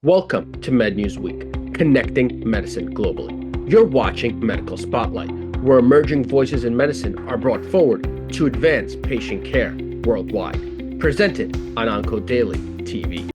Welcome to MedNews Week, connecting medicine globally. You're watching Medical Spotlight, where emerging voices in medicine are brought forward to advance patient care worldwide. Presented on OncoDaily TV.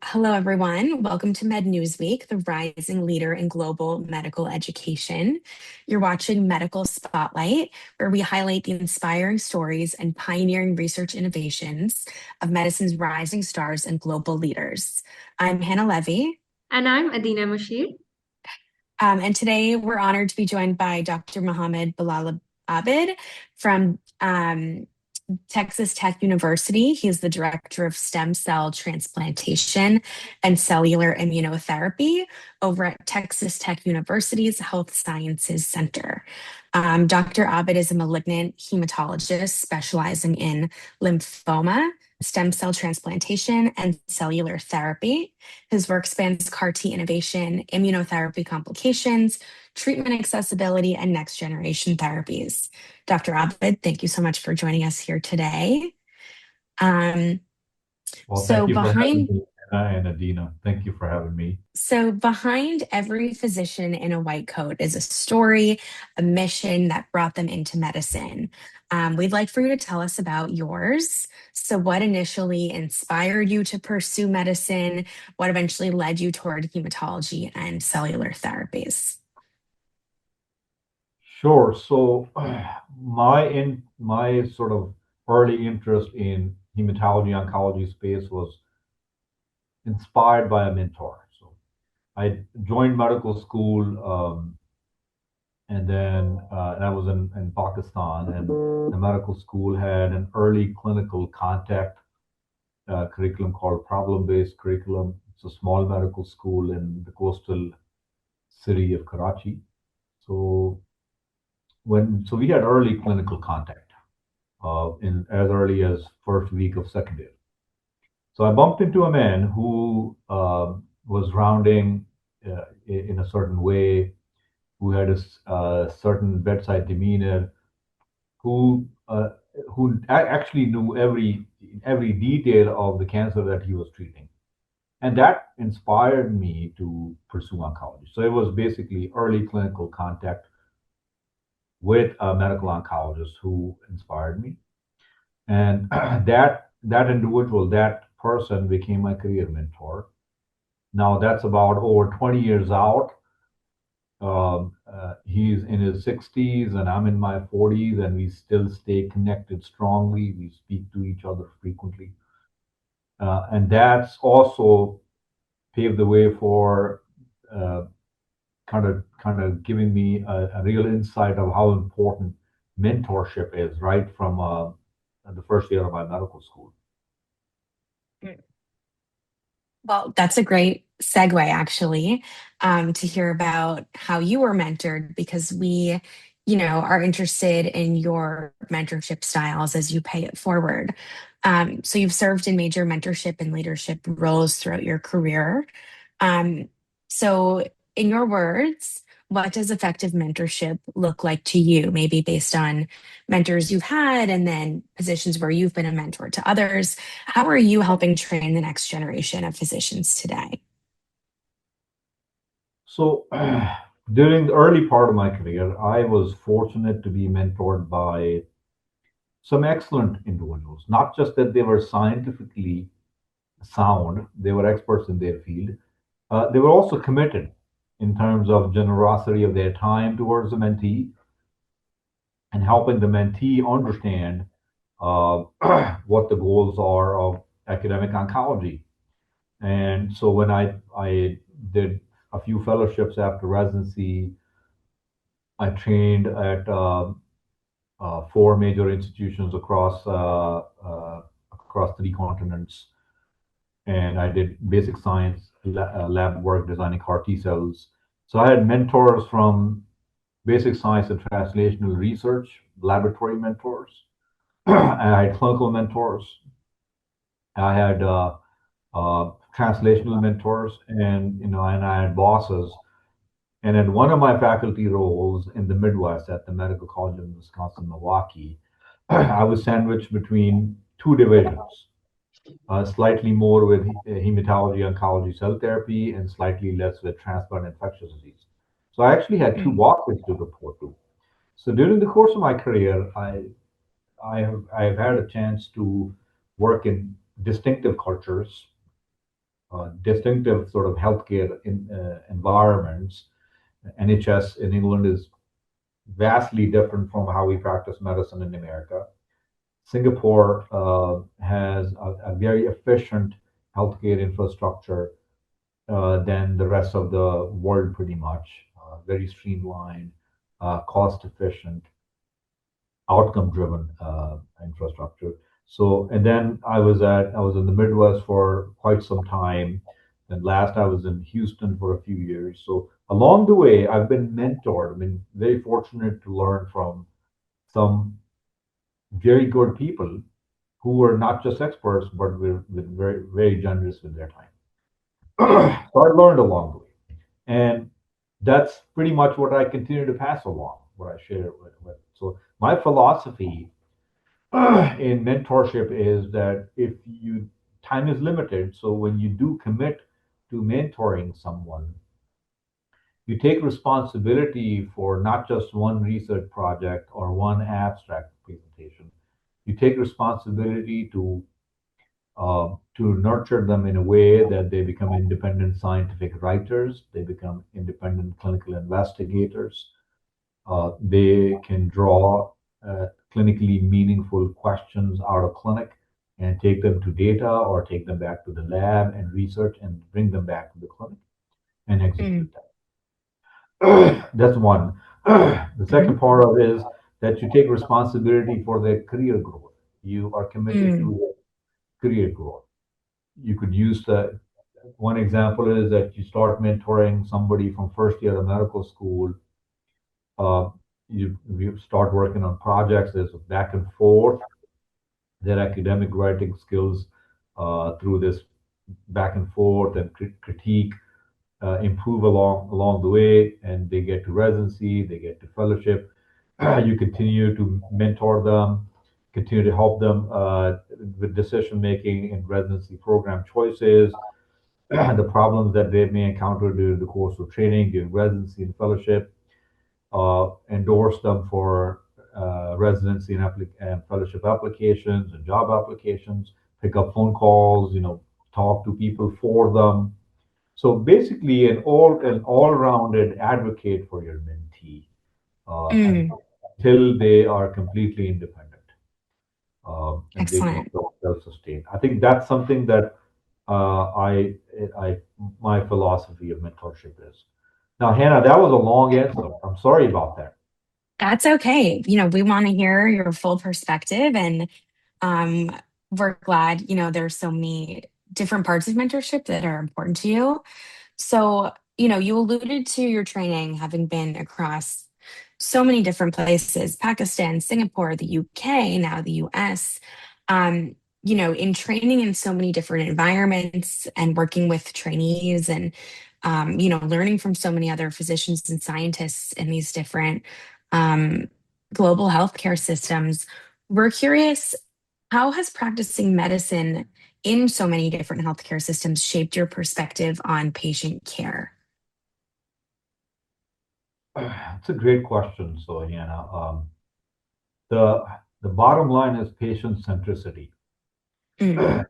Hello, everyone. Welcome to MedNews Week, the rising leader in global medical education. You're watching Medical Spotlight, where we highlight the inspiring stories and pioneering research innovations of medicine's rising stars and global leaders. I'm Hannah Levy. And I'm Adina Moushi. And today we're honored to be joined by Dr. Muhammad Bilal Abid from Texas Tech University. He's the director of stem cell transplantation and cellular immunotherapy over at Texas Tech University's Health Sciences Center. Dr. Abid is a malignant hematologist specializing in lymphoma, stem cell transplantation, and cellular therapy. His work spans CAR T innovation, immunotherapy complications, treatment accessibility, and next generation therapies. Dr. Abid, thank you so much for joining us here today. Thank you for having me, Anna and Adina. Thank you for having me. So behind every physician in a white coat is a story, a mission that brought them into medicine. We'd like for you to tell us about yours. So what initially inspired you to pursue medicine? What eventually led you toward hematology and cellular therapies? Sure. So my sort of early interest in hematology oncology space was inspired by a mentor. So I joined medical school, and then I was in Pakistan, and the medical school had an early clinical contact curriculum called problem-based curriculum. It's a small medical school in the coastal city of Karachi. So we had early clinical contact in as early as first week of secondary. So I bumped into a man who was rounding in a certain way, who had a certain bedside demeanor, who actually knew every detail of the cancer that he was treating, and that inspired me to pursue oncology. So it was basically early clinical contact with a medical oncologist who inspired me, and that individual, that person, became my career mentor. Now that's about over 20 years out. He's in his 60s and I'm in my 40s, and we still stay connected strongly. We speak to each other frequently, and that's also paved the way for kind of giving me a real insight of how important mentorship is, right from the first year of my medical school. Well, that's a great segue, actually, to hear about how you were mentored, because we, are interested in your mentorship styles as you pay it forward. So you've served in major mentorship and leadership roles throughout your career. So in your words, what does effective mentorship look like to you? Maybe based on mentors you've had and then positions where you've been a mentor to others. How are you helping train the next generation of physicians today? So during the early part of my career, I was fortunate to be mentored by some excellent individuals. Not just that they were scientifically sound, they were experts in their field. They were also committed in terms of generosity of their time towards the mentee and helping the mentee understand what the goals are of academic oncology. And so when I did a few fellowships after residency, I trained at four major institutions across three continents, and I did basic science lab work designing CAR T cells. So I had mentors from basic science and translational research, laboratory mentors. I had clinical mentors. I had translational mentors, and I had bosses. And in one of my faculty roles in the Midwest at the Medical College of Wisconsin, Milwaukee, I was sandwiched between two divisions, slightly more with hematology, oncology, cell therapy, and slightly less with transplant infectious disease. So I actually had two bosses to report to. So during the course of my career, I've had a chance to work in distinctive cultures, distinctive sort of healthcare environments. NHS in England is vastly different from how we practice medicine in America. Singapore has a very efficient healthcare infrastructure than the rest of the world, pretty much. Very streamlined, cost efficient, outcome driven infrastructure. So, and then I was in the Midwest for quite some time. And last I was in Houston for a few years. So along the way, I've been mentored. I've been very fortunate to learn from some very good people who were not just experts, but were very, very generous with their time. So I learned along the way. And that's pretty much what I continue to pass along, what I share with. So my philosophy in mentorship is that if you time is limited, so when you do commit to mentoring someone, you take responsibility for not just one research project or one abstract presentation. You take responsibility to nurture them in a way that they become independent scientific writers, they become independent clinical investigators, they can draw clinically meaningful questions out of clinic and take them to data or take them back to the lab and research and bring them back to the clinic and execute that. That's one. The second part of it is that you take responsibility for their career growth. You are committed to their career growth. You could use the one example is that you start mentoring somebody from first year of medical school. Uh, you start working on projects. There's a back and forth. Their academic writing skills through this back and forth and critique improve along the way, and they get to residency, they get to fellowship. You continue to mentor them, continue to help them with decision making in residency program choices, the problems that they may encounter during the course of training, during residency and fellowship, endorse them for residency and fellowship applications and job applications, pick up phone calls, talk to people for them. So basically, an all-rounded advocate for your mentee until they are completely independent and they can Excellent. self-sustain. I think that's something that my philosophy of mentorship is. Now, Hannah, that was a long answer. I'm sorry about that. That's okay. We want to hear your full perspective, and we're glad, there's so many different parts of mentorship that are important to you. So, you alluded to your training having been across so many different places: Pakistan, Singapore, the UK, now the US. In training in so many different environments and working with trainees and, learning from so many other physicians and scientists in these different um, global healthcare systems, we're curious, how has practicing medicine in so many different healthcare systems shaped your perspective on patient care? It's a great question. So, Hannah, the bottom line is patient centricity, Mm,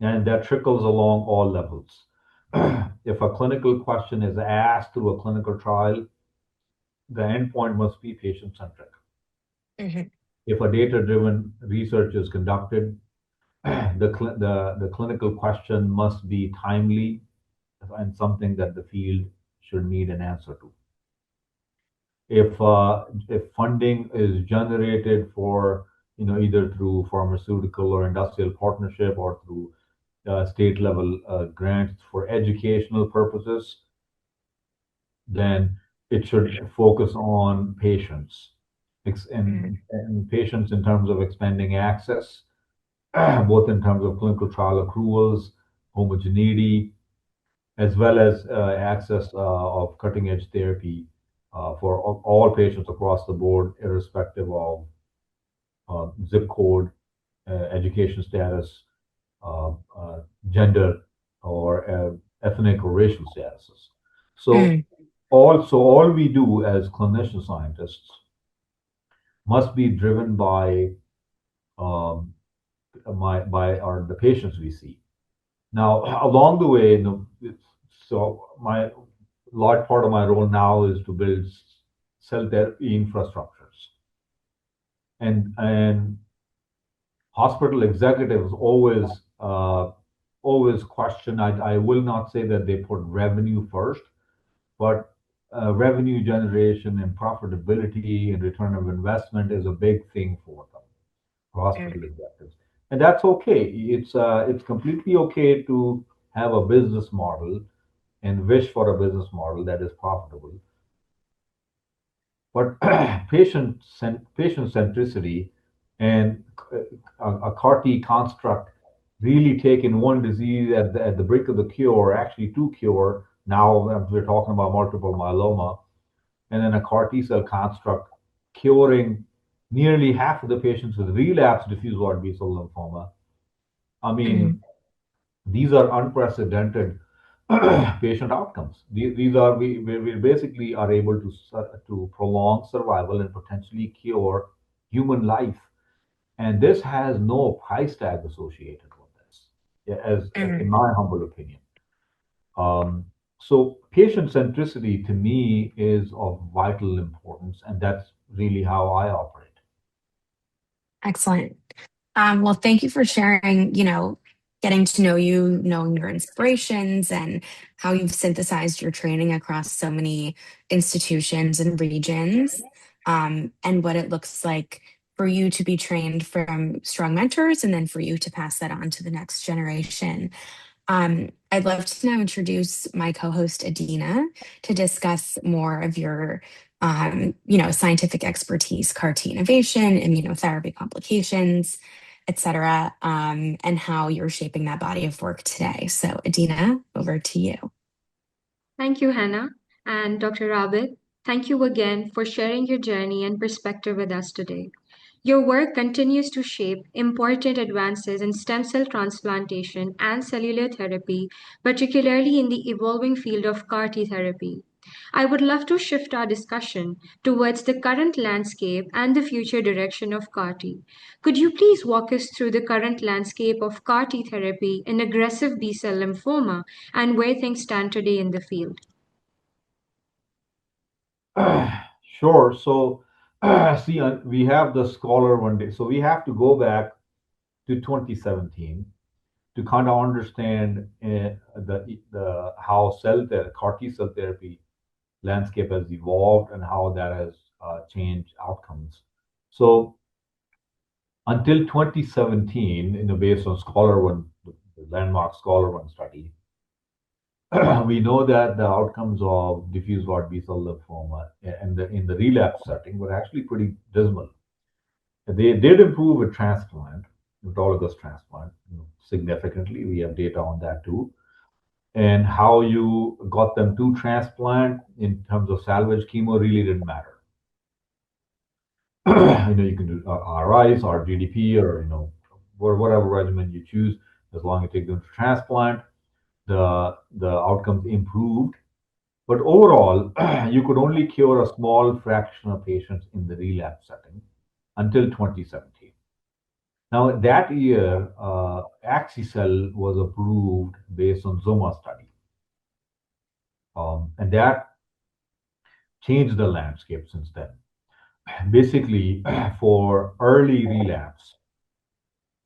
and that trickles along all levels. If a clinical question is asked through a clinical trial, the endpoint must be patient centric. mhm, If a data driven research is conducted, the clinical question must be timely and something that the field should need an answer to. If funding is generated for either through pharmaceutical or industrial partnership or through state level grants for educational purposes, then it should focus on patients mm, and patients in terms of expanding access, both in terms of clinical trial accruals, homogeneity, as well as access of cutting edge therapy for all patients across the board, irrespective of zip code, education status, uh, uh, gender, or ethnic or racial statuses. So Mm, all we do as clinician scientists must be driven by um, by our the patients we see. Now, along the way, so my large part of my role now is to build cell therapy infrastructures, and hospital executives always question. I will not say that they put revenue first, but revenue generation and profitability and return of investment is a big thing for them, for hospital mm, executives, and that's okay. It's completely okay to have a business model and wish for a business model that is profitable. But patient centricity and a CAR T construct really taking one disease at the brink of the cure, actually to cure. Now we're talking about multiple myeloma, and then a CAR T cell construct curing nearly half of the patients with relapsed diffuse large B cell lymphoma. I mm, mean, these are unprecedented patient outcomes. These are we basically are able to prolong survival and potentially cure human life, and this has no price tag associated with this, as in mm. my humble opinion. Um, so patient centricity to me is of vital importance, and that's really how I operate. Excellent. Well, thank you for sharing, getting to know you, knowing your inspirations and how you've synthesized your training across so many institutions and regions, and what it looks like for you to be trained from strong mentors and then for you to pass that on to the next generation. I'd love to now introduce my co-host Adina to discuss more of your, scientific expertise, CAR T innovation, immunotherapy complications, et cetera, and how you're shaping that body of work today. So, Adina, over to you. Thank you, Hannah. And Dr. Abid, thank you again for sharing your journey and perspective with us today. Your work continues to shape important advances in stem cell transplantation and cellular therapy, particularly in the evolving field of CAR T therapy. I would love to shift our discussion towards the current landscape and the future direction of CAR T. Could you please walk us through the current landscape of CAR T therapy in aggressive B cell lymphoma and where things stand today in the field? Sure. So, see, we have the scholar one day. So we have to go back to 2017 to kind of understand the how CAR T cell therapy landscape has evolved and how that has changed outcomes. So until 2017, based on Scholar One, the landmark Scholar One study, we know that the outcomes of diffuse large B cell lymphoma and in the relapse setting were actually pretty dismal. They did improve with transplant, autologous transplant, significantly. We have data on that too. And how you got them to transplant in terms of salvage chemo really didn't matter. You can do RIs or GDP or whatever regimen you choose, as long as you take them to transplant, the outcomes improved. But overall, you could only cure a small fraction of patients in the relapse setting until 2017. Now, that year, Axicell was approved based on Zuma study, and that changed the landscape since then. Basically, for early relapse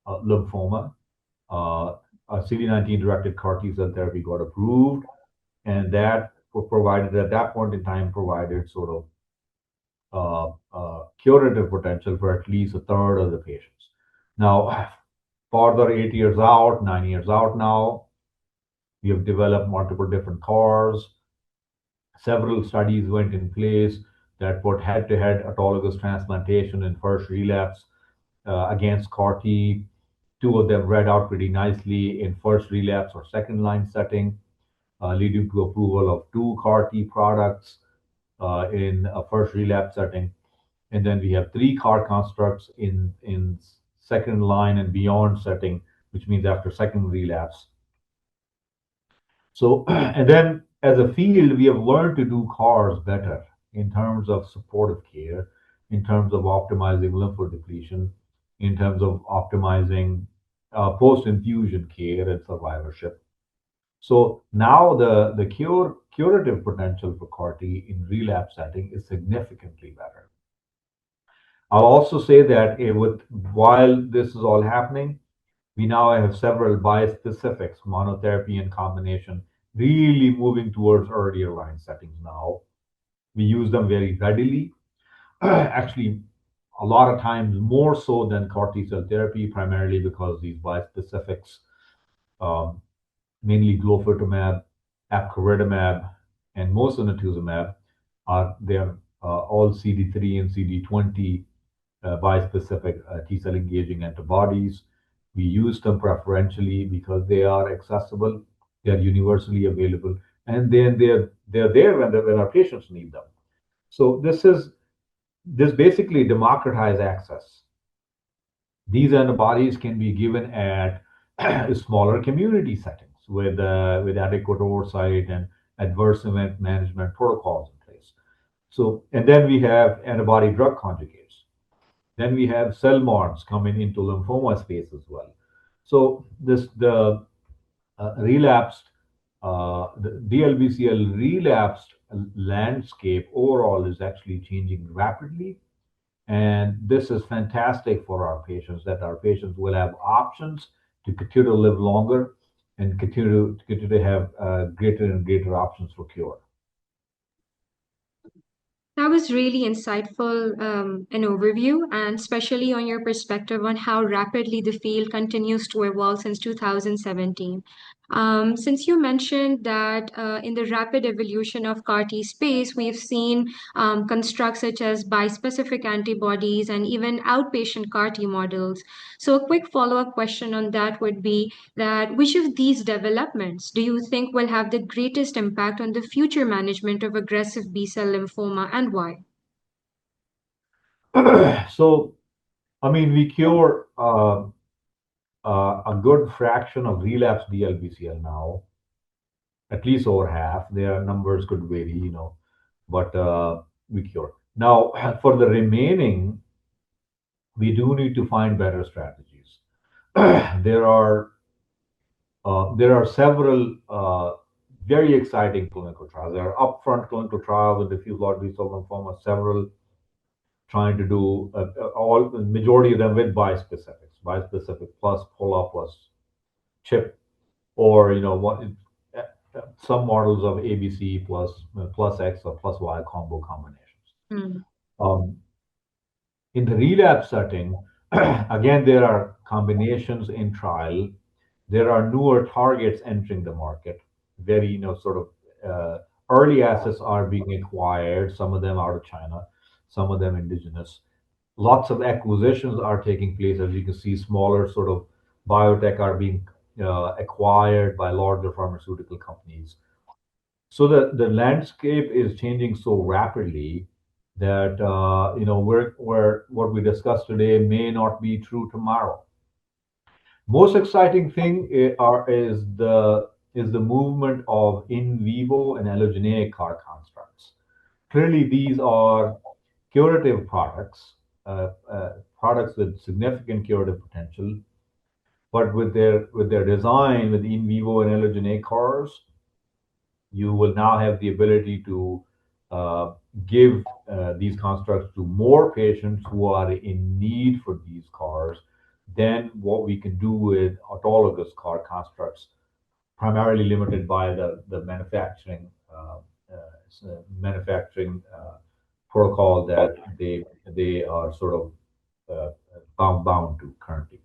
lymphoma, a CD19 directed CAR T cell therapy got approved, and that provided at that point in time provided sort of curative potential for at least a third of the patients. Now, further 8 years out, 9 years out now, we have developed multiple different CARs. Several studies went in place that put head-to-head autologous transplantation in first relapse against CAR T. Two of them read out pretty nicely in first relapse or second line setting. leading to approval of 2 CAR T products in a first relapse setting. And then we have 3 CAR constructs in second line and beyond setting, which means after second relapse. So, and then as a field, we have learned to do CARs better in terms of supportive care, in terms of optimizing lymphodepletion, in terms of optimizing post-infusion care and survivorship. So now the curative potential for CAR T in relapse setting is significantly better. I'll also say that while this is all happening, we now have several bispecifics, monotherapy and combination, really moving towards earlier line settings now. We use them very readily. Actually, a lot of times more so than CAR T cell therapy, primarily because these bispecifics, um, mainly glofitamab, epcoritamab, and mosunetuzumab, they're all CD3 and CD20 bispecific T cell engaging antibodies. We use them preferentially because they are accessible, they are universally available, and then they're there when our patients need them. So this basically democratize access. These antibodies can be given at smaller community settings with adequate oversight and adverse event management protocols in place. So, and then we have antibody-drug conjugates. Then we have cell morphs coming into lymphoma space as well. So the relapsed, the DLBCL relapsed landscape overall is actually changing rapidly. And this is fantastic for our patients, that our patients will have options to continue to live longer and continue to have greater and greater options for cure. That was really insightful, an overview, and especially on your perspective on how rapidly the field continues to evolve since 2017. Since you mentioned that in the rapid evolution of CAR T space, we've seen constructs such as bispecific antibodies and even outpatient CAR T models. So, a quick follow-up question on that would be that which of these developments do you think will have the greatest impact on the future management of aggressive B-cell lymphoma and why? So, I mean, we cure a good fraction of relapsed DLBCL now, at least over half. Their numbers could vary, but we cure. Now, for the remaining, we do need to find better strategies. there are several very exciting clinical trials. There are upfront clinical trials with diffuse large B-cell lymphoma, several trying to do all the majority of them with bispecific plus POLA plus CHIP, or what some models of ABC plus X or plus Y combo combinations. Mm. Um, in the relapse setting, again, there are combinations in trial. There are newer targets entering the market. Very, sort of early assets are being acquired, some of them out of China, some of them indigenous. Lots of acquisitions are taking place. As you can see, smaller sort of biotech are being acquired by larger pharmaceutical companies. So the landscape is changing so rapidly that where what we discussed today may not be true tomorrow. Most exciting thing is the movement of in vivo and allogeneic CAR constructs. Clearly, these are curative products, products with significant curative potential, but with their design with in vivo and allogeneic CARs, you will now have the ability to uh, give these constructs to more patients who are in need for these CARs than what we can do with autologous CAR constructs, primarily limited by the manufacturing protocol that they are sort of bound to currently.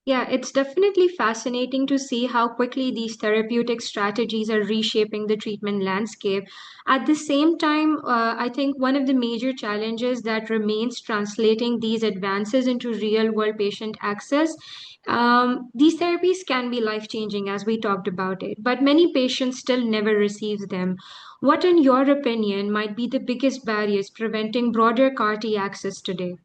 Yeah, it's definitely fascinating to see how quickly these therapeutic strategies are reshaping the treatment landscape. At the same time, I think one of the major challenges that remains translating these advances into real world patient access. These therapies can be life changing, as we talked about it, but many patients still never receive them. What, in your opinion, might be the biggest barriers preventing broader CAR-T access today?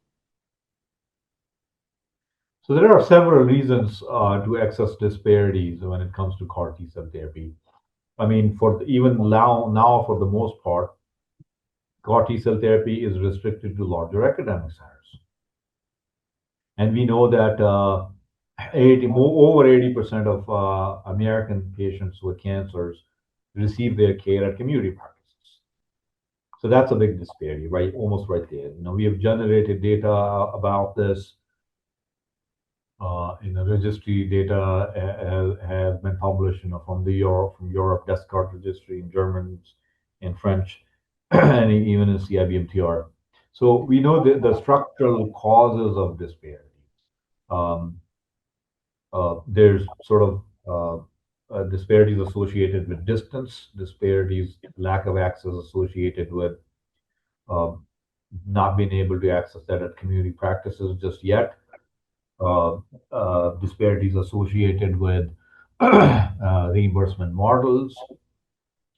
So there are several reasons to access disparities when it comes to CAR T cell therapy. I mean, even now, for the most part, CAR T cell therapy is restricted to larger academic centers. And we know that over 80% of American patients with cancers receive their care at community practices. So that's a big disparity, right? Almost right there. We have generated data about this. Registry data has been published, from Europe, Descartes registry in German, in French, and even in CIBMTR. So we know the structural causes of disparity. Um, there's sort of disparities associated with distance, disparities, lack of access associated with um, not being able to access that at community practices just yet. uh, Disparities associated with reimbursement models,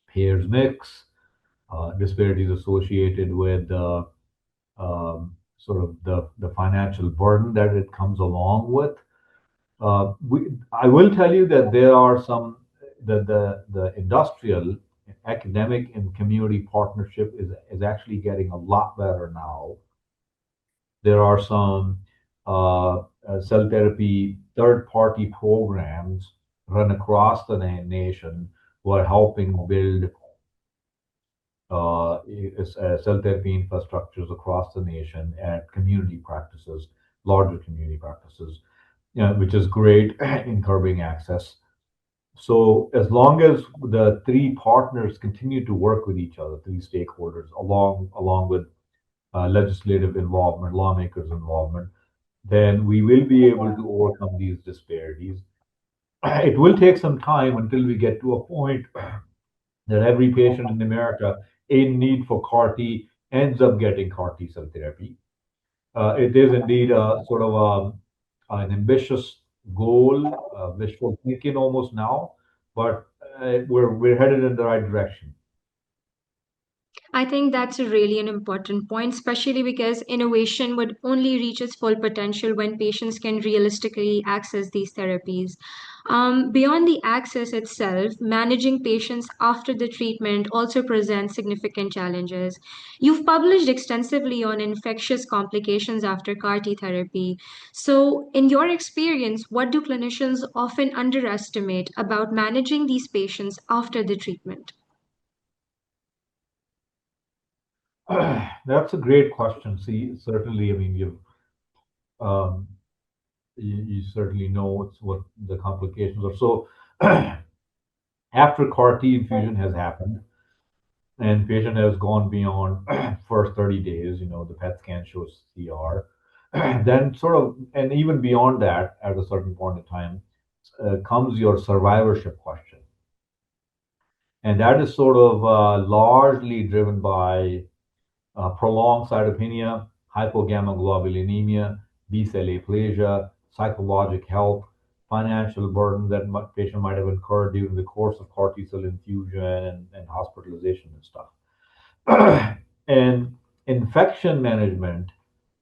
payers mix, disparities associated with sort of the financial burden that it comes along with. I will tell you that there are some the industrial, academic, and community partnership is actually getting a lot better now. There are some cell therapy third-party programs run across the nation who are helping build cell therapy infrastructures across the nation at community practices, larger community practices, which is great in curbing access. So as long as the three partners continue to work with each other, three stakeholders, along with legislative involvement, lawmakers' involvement, then we will be able to overcome these disparities. It will take some time until we get to a point that every patient in America in need for CAR T ends up getting CAR T cell therapy. It is indeed a sort of an ambitious goal, wishful thinking almost now, but we're headed in the right direction. I think that's a really an important point, especially because innovation would only reach its full potential when patients can realistically access these therapies. Beyond the access itself, managing patients after the treatment also presents significant challenges. You've published extensively on infectious complications after CAR T therapy. So, in your experience, what do clinicians often underestimate about managing these patients after the treatment? That's a great question. See, certainly, I mean, um, you certainly know what the complications are. So after CAR T infusion has happened and patient has gone beyond first 30 days, the PET scan shows CR, then sort of, and even beyond that, at a certain point in time, comes your survivorship question. And that is sort of largely driven by prolonged cytopenia, hypogammaglobulinemia, B-cell aplasia, psychologic health, financial burden that patient might have incurred during the course of CAR T-cell infusion and hospitalization and stuff. And infection management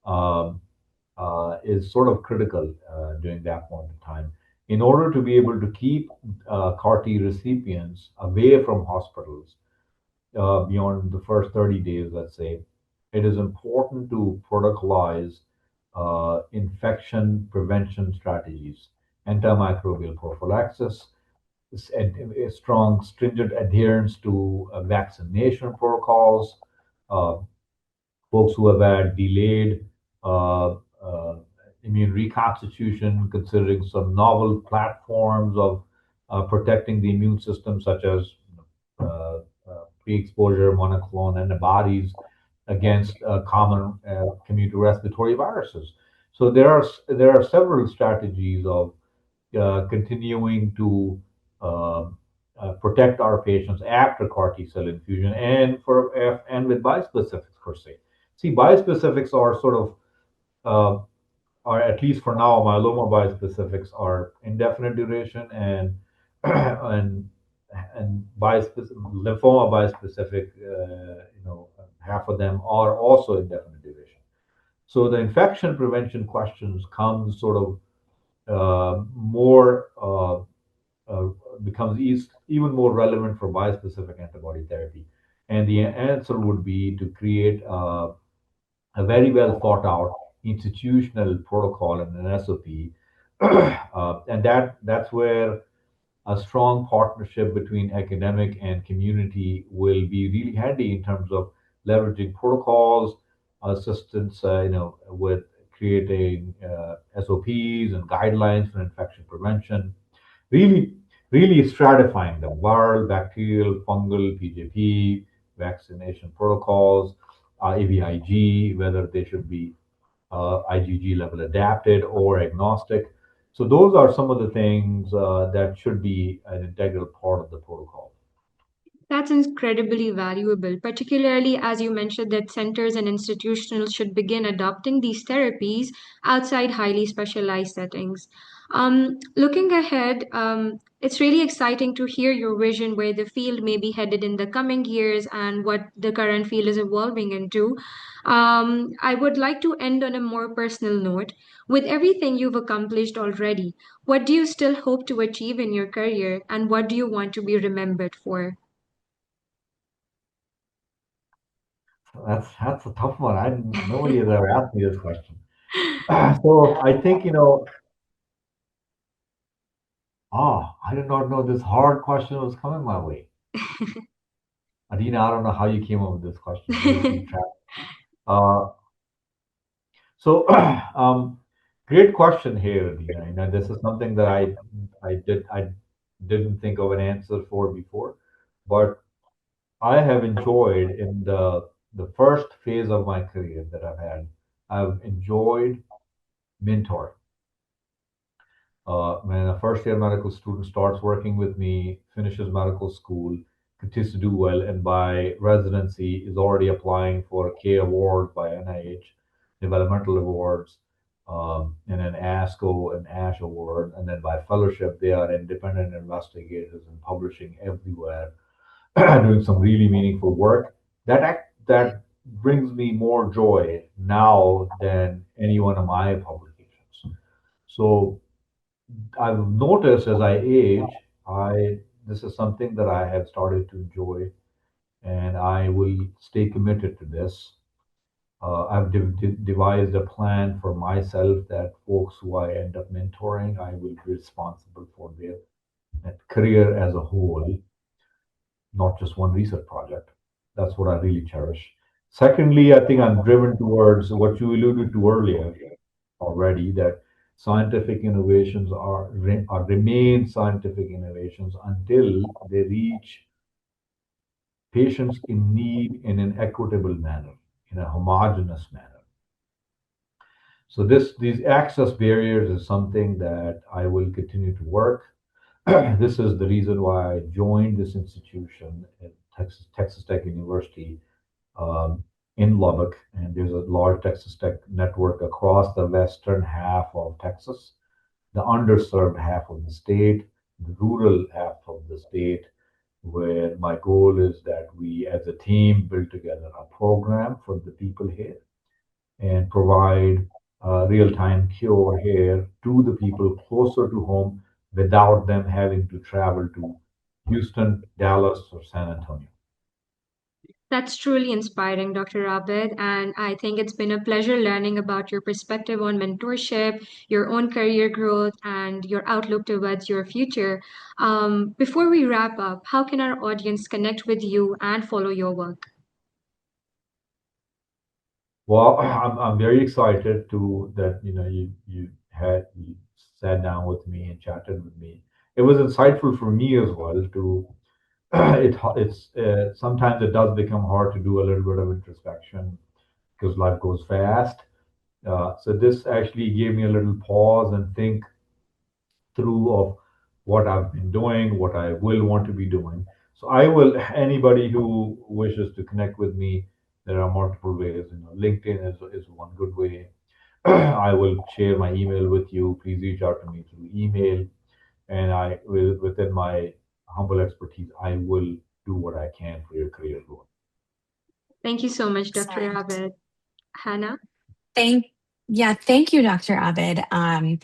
um, is sort of critical during that point in time. In order to be able to keep CAR T recipients away from hospitals, beyond the first 30 days, let's say, it is important to protocolize infection prevention strategies, antimicrobial prophylaxis, a strong, stringent adherence to vaccination protocols, uh, folks who have had delayed uh, uh, immune reconstitution, considering some novel platforms of protecting the immune system, such as uh, pre-exposure monoclonal antibodies against common community respiratory viruses. So there are several strategies of continuing to uh, protect our patients after CAR T cell infusion, and with bispecifics per se. See, bispecifics are sort of or at least for now, myeloma bispecifics are indefinite duration, and and lymphoma bispecific, half of them are also indefinite duration. So the infection prevention questions come sort of more uh, becomes even more relevant for bispecific antibody therapy, and the answer would be to create a very well thought out institutional protocol and an SOP, and that's where a strong partnership between academic and community will be really handy in terms of leveraging protocols, assistance, with creating SOPs and guidelines for infection prevention. Really, really stratifying them: viral, bacterial, fungal, PJP, vaccination protocols, AVIG, whether they should be IgG level adapted or agnostic. So those are some of the things that should be an integral part of the protocol. That's incredibly valuable, particularly as you mentioned that centers and institutions should begin adopting these therapies outside highly specialized settings. Looking ahead, it's really exciting to hear your vision where the field may be headed in the coming years and what the current field is evolving into. I would like to end on a more personal note. With everything you've accomplished already, what do you still hope to achieve in your career, and what do you want to be remembered for? That's a tough one. Nobody has ever asked me this question. So I think I did not know this hard question was coming my way. Adina, I don't know how you came up with this question. Let me keep track. Uh, so great question here, Adina. This is something that I didn't think of an answer for before, but I have enjoyed in the first phase of my career that I've had. I've enjoyed mentoring. When a first year medical student starts working with me, finishes medical school, continues to do well, and by residency is already applying for a K award by NIH, developmental awards, and an ASCO and ASH award, and then by fellowship they are independent investigators and publishing everywhere, doing some really meaningful work. That brings me more joy now than any one of my publications. So I've noticed as I age, I this is something that I have started to enjoy, and I will stay committed to this. I've devised a plan for myself that folks who I end up mentoring, I will be responsible for their career as a whole, not just one research project. That's what I really cherish. Secondly, I think I'm driven towards what you alluded to earlier already, that scientific innovations are remain scientific innovations until they reach patients in need in an equitable manner, in a homogeneous manner. So these access barriers is something that I will continue to work. This is the reason why I joined this institution at Texas Tech University, um, in Lubbock, and there's a large Texas Tech network across the western half of Texas, the underserved half of the state, the rural half of the state, where my goal is that we as a team build together a program for the people here and provide real-time cure here to the people closer to home without them having to travel to Houston, Dallas, or San Antonio. That's truly inspiring, Dr. Abid. And I think it's been a pleasure learning about your perspective on mentorship, your own career growth, and your outlook towards your future. Before we wrap up, how can our audience connect with you and follow your work? Well, I'm very excited to that you sat down with me and chatted with me. It was insightful for me as well to it's sometimes it does become hard to do a little bit of introspection because life goes fast. So this actually gave me a little pause and think through of what I've been doing, what I will want to be doing. So I will, anybody who wishes to connect with me, there are multiple ways. LinkedIn is one good way. I will share my email with you. Please reach out to me through email, and I will, within my humble expertise, I will do what I can for your career growth. Thank you so much, Dr. Excellent. Abid. Hannah? Thank, yeah, thank you, Dr. Abid,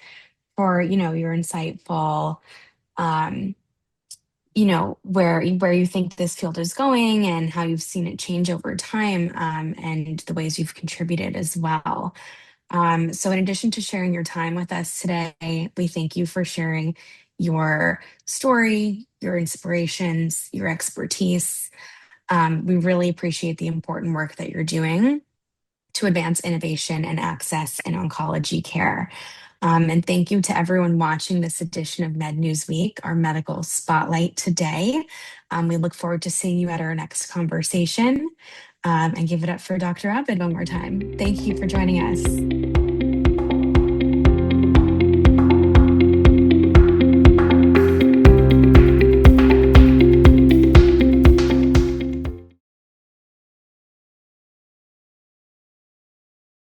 for your insightful, um, where you think this field is going and how you've seen it change over time, and the ways you've contributed as well. So, in addition to sharing your time with us today, we thank you for sharing your story, your inspirations, your expertise. We really appreciate the important work that you're doing to advance innovation and access in oncology care. And thank you to everyone watching this edition of MedNews Week, our medical spotlight today. We look forward to seeing you at our next conversation. And give it up for Dr. Abid one more time. Thank you for joining us.